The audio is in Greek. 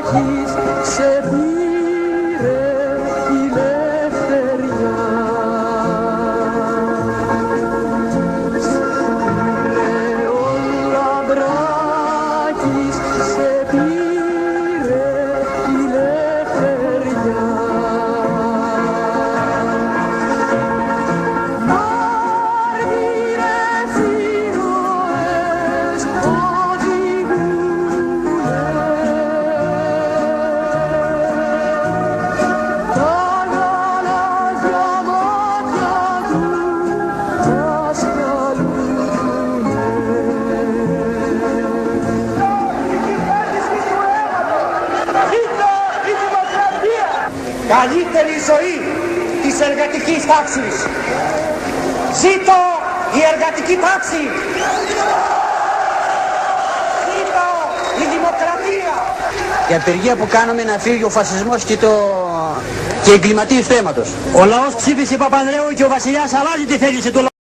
Αττικής σε πήρε η ελευθεριά. Πήρε ο Λαμπράκης, σε πήρε η ελευθεριά. Μάρτυρες ήρωες οδηγούνε τα γαλάζια μάτια του μας καλούνε. Ζήτω η δημοκρατία! Καλύτερη ζωή της εργατικής τάξης! Ζήτω η εργατική τάξη! Ζήτω η δημοκρατία! Η απεργία που κάνουμε να φύγει ο φασισμός και οι εγκληματίες του αίματος. Ο λαός ψήφισε Παπανδρέου και ο βασιλιάς αλλάζει τη θέληση του λαού.